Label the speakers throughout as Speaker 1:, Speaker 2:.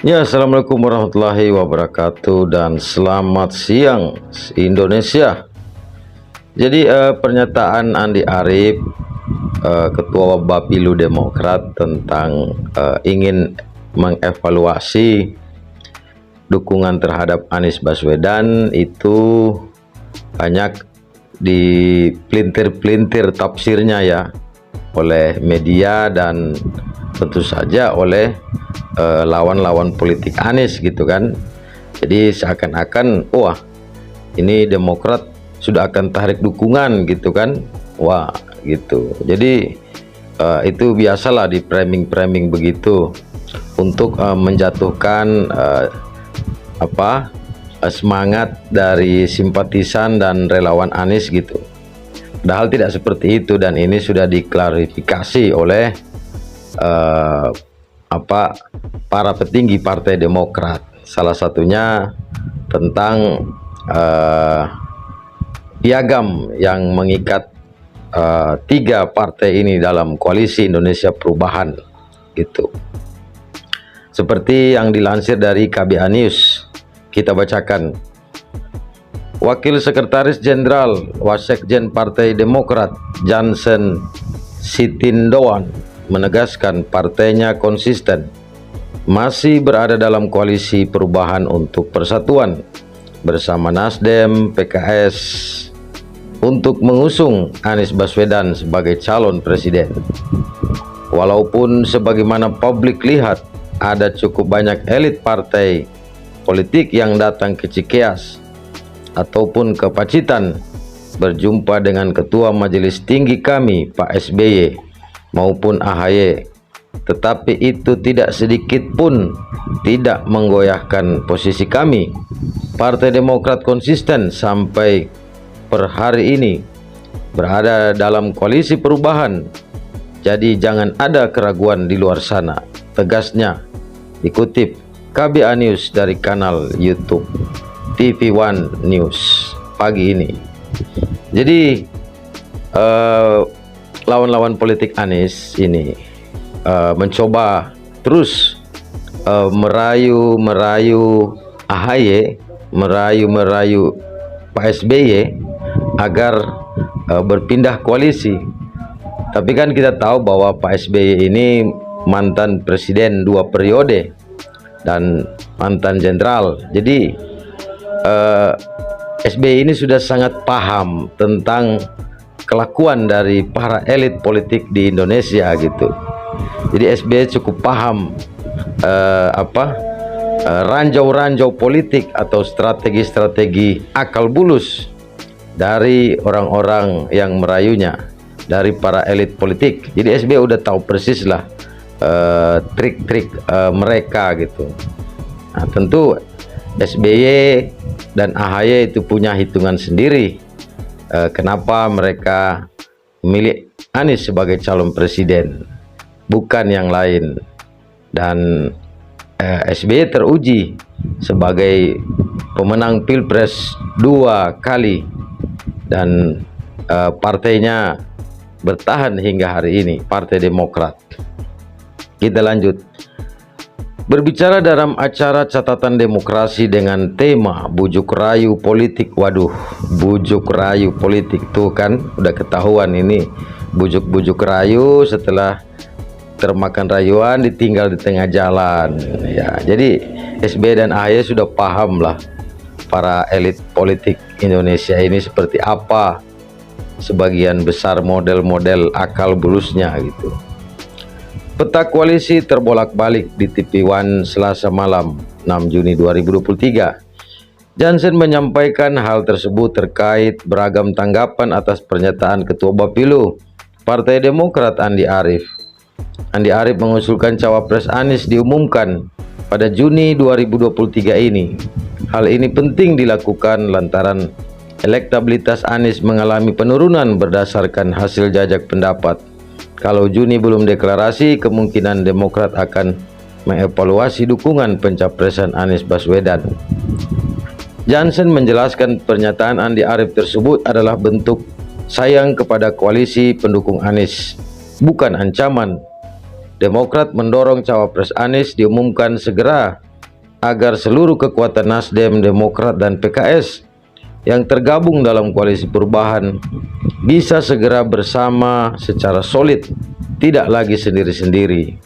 Speaker 1: Ya, assalamualaikum warahmatullahi wabarakatuh dan selamat siang Indonesia. Jadi pernyataan Andi Arief, Ketua Bapilu Demokrat tentang ingin mengevaluasi dukungan terhadap Anies Baswedan itu banyak dipelintir-pelintir tafsirnya ya oleh media dan tentu saja oleh lawan-lawan politik Anies gitu kan. Jadi seakan-akan wah ini Demokrat sudah akan tarik dukungan gitu kan, wah gitu. Jadi itu biasalah di framing begitu untuk menjatuhkan semangat dari simpatisan dan relawan Anies gitu. Padahal tidak seperti itu, dan ini sudah diklarifikasi oleh para petinggi Partai Demokrat. Salah satunya tentang piagam yang mengikat tiga partai ini dalam koalisi Indonesia Perubahan gitu. Seperti yang dilansir dari KBA News, kita bacakan. Wakil Sekretaris Jenderal Wasekjen Partai Demokrat Jansen Sitindoan menegaskan partainya konsisten masih berada dalam koalisi perubahan untuk persatuan bersama Nasdem, PKS untuk mengusung Anies Baswedan sebagai calon presiden. Walaupun sebagaimana publik lihat ada cukup banyak elit partai politik yang datang ke Cikeas ataupun ke Pacitan berjumpa dengan Ketua Majelis Tinggi kami Pak SBY maupun AHY, tetapi itu tidak sedikit pun tidak menggoyahkan posisi kami. Partai Demokrat konsisten sampai per hari ini berada dalam koalisi perubahan, jadi jangan ada keraguan di luar sana, tegasnya. Dikutip KBA News dari kanal YouTube TV One News pagi ini. Jadi lawan-lawan politik Anies ini mencoba terus merayu AHY, merayu Pak SBY agar berpindah koalisi. Tapi kan kita tahu bahwa Pak SBY ini mantan presiden 2 periode dan mantan jenderal. Jadi SBY ini sudah sangat paham tentang kelakuan dari para elit politik di Indonesia gitu. Jadi SBY cukup paham ranjau-ranjau politik atau strategi-strategi akal bulus dari orang-orang yang merayunya, dari para elit politik. Jadi SBY udah tahu persis lah trik-trik mereka gitu. Nah, tentu SBY dan AHY itu punya hitungan sendiri kenapa mereka memilih Anies sebagai calon presiden, bukan yang lain. Dan SBY teruji sebagai pemenang Pilpres 2 kali dan partainya bertahan hingga hari ini, Partai Demokrat. Kita lanjut. Berbicara dalam acara catatan demokrasi dengan tema bujuk rayu politik. Waduh, bujuk rayu politik tuh kan udah ketahuan ini bujuk-bujuk rayu, setelah termakan rayuan ditinggal di tengah jalan ya. Jadi SBY dan AHY sudah paham lah para elit politik Indonesia ini seperti apa sebagian besar model-model akal bulusnya gitu. Peta koalisi terbolak-balik di TV One Selasa malam 6 Juni 2023. Jansen menyampaikan hal tersebut terkait beragam tanggapan atas pernyataan Ketua Bapilu Partai Demokrat Andi Arief. Andi Arief mengusulkan cawapres Anies diumumkan pada Juni 2023 ini. Hal ini penting dilakukan lantaran elektabilitas Anies mengalami penurunan berdasarkan hasil jajak pendapat. Kalau Juni belum deklarasi, kemungkinan Demokrat akan mengevaluasi dukungan pencapresan Anies Baswedan. Jansen menjelaskan pernyataan Andi Arief tersebut adalah bentuk sayang kepada koalisi pendukung Anies, bukan ancaman. Demokrat mendorong cawapres Anies diumumkan segera agar seluruh kekuatan Nasdem, Demokrat, dan PKS yang tergabung dalam koalisi perubahan bisa segera bersama secara solid, tidak lagi sendiri-sendiri.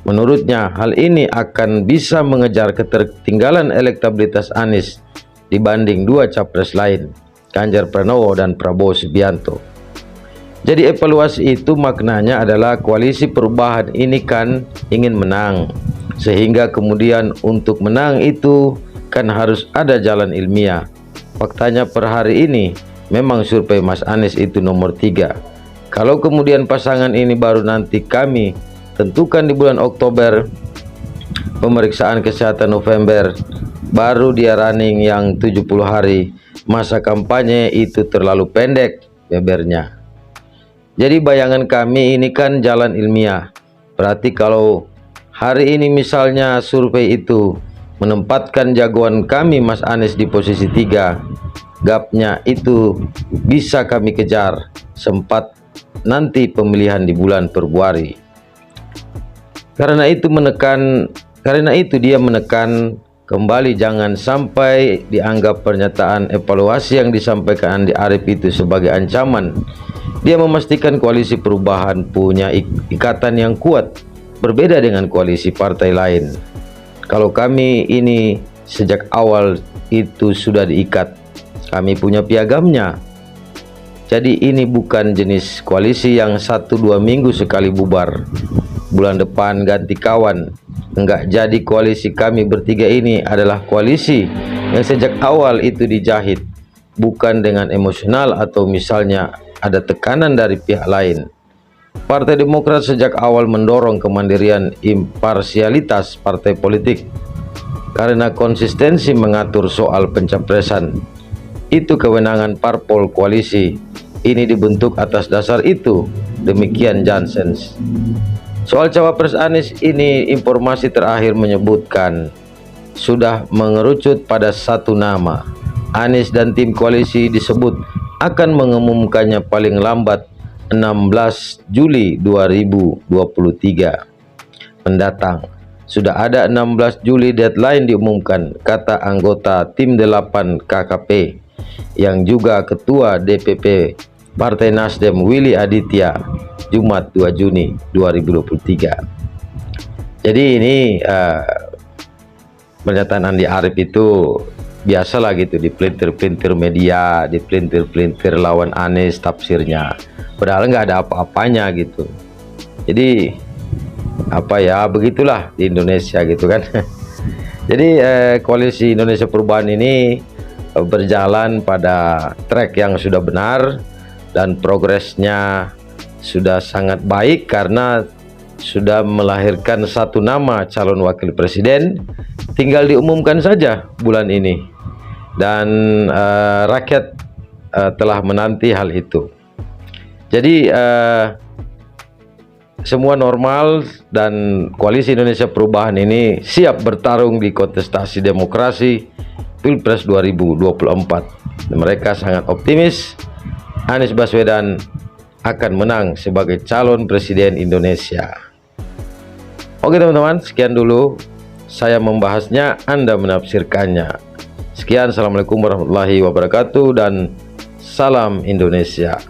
Speaker 1: Menurutnya, hal ini akan bisa mengejar ketertinggalan elektabilitas Anies dibanding dua capres lain, Ganjar Pranowo dan Prabowo Subianto. Jadi evaluasi itu maknanya adalah koalisi perubahan ini kan ingin menang, sehingga kemudian untuk menang itu kan harus ada jalan ilmiah. Faktanya per hari ini memang survei Mas Anies itu nomor 3. Kalau kemudian pasangan ini baru nanti kami tentukan di bulan Oktober, pemeriksaan kesehatan November, baru dia running yang 70 hari, masa kampanye itu terlalu pendek, bebernya. Jadi bayangan kami ini kan jalan ilmiah. Berarti kalau hari ini misalnya survei itu menempatkan jagoan kami Mas Anies di posisi 3, gapnya itu bisa kami kejar sempat nanti pemilihan di bulan Februari. Karena itu dia menekan kembali jangan sampai dianggap pernyataan evaluasi yang disampaikan Andi Arief itu sebagai ancaman. Dia memastikan koalisi perubahan punya ikatan yang kuat, berbeda dengan koalisi partai lain. Kalau kami ini sejak awal itu sudah diikat, kami punya piagamnya. Jadi ini bukan jenis koalisi yang 1-2 minggu sekali bubar, bulan depan ganti kawan. Enggak, jadi koalisi kami bertiga ini adalah koalisi yang sejak awal itu dijahit, bukan dengan emosional atau misalnya ada tekanan dari pihak lain. Partai Demokrat sejak awal mendorong kemandirian imparsialitas partai politik karena konsistensi mengatur soal pencapresan. Itu kewenangan parpol koalisi. Ini dibentuk atas dasar itu. Demikian Janssens. Soal cawapres Anies ini, informasi terakhir menyebutkan sudah mengerucut pada satu nama. Anies dan tim koalisi disebut akan mengumumkannya paling lambat 16 Juli 2023 mendatang. Sudah ada 16 Juli deadline diumumkan, kata anggota tim 8 KKP yang juga ketua DPP Partai Nasdem Willy Aditya, Jumat 2 Juni 2023. Jadi ini pernyataan Andi Arief itu biasalah gitu, dipelintir-pelintir media, dipelintir-pelintir lawan Anies tafsirnya, padahal nggak ada apa-apanya gitu. Jadi apa ya, begitulah di Indonesia gitu kan. Jadi koalisi Indonesia Perubahan ini berjalan pada track yang sudah benar dan progresnya sudah sangat baik karena sudah melahirkan satu nama calon wakil presiden, tinggal diumumkan saja bulan ini, dan rakyat telah menanti hal itu. Jadi semua normal dan koalisi Indonesia Perubahan ini siap bertarung di kontestasi demokrasi Pilpres 2024. Mereka sangat optimis Anies Baswedan akan menang sebagai calon presiden Indonesia. Oke teman-teman, sekian dulu saya membahasnya, Anda menafsirkannya. Sekian, assalamualaikum warahmatullahi wabarakatuh dan salam Indonesia.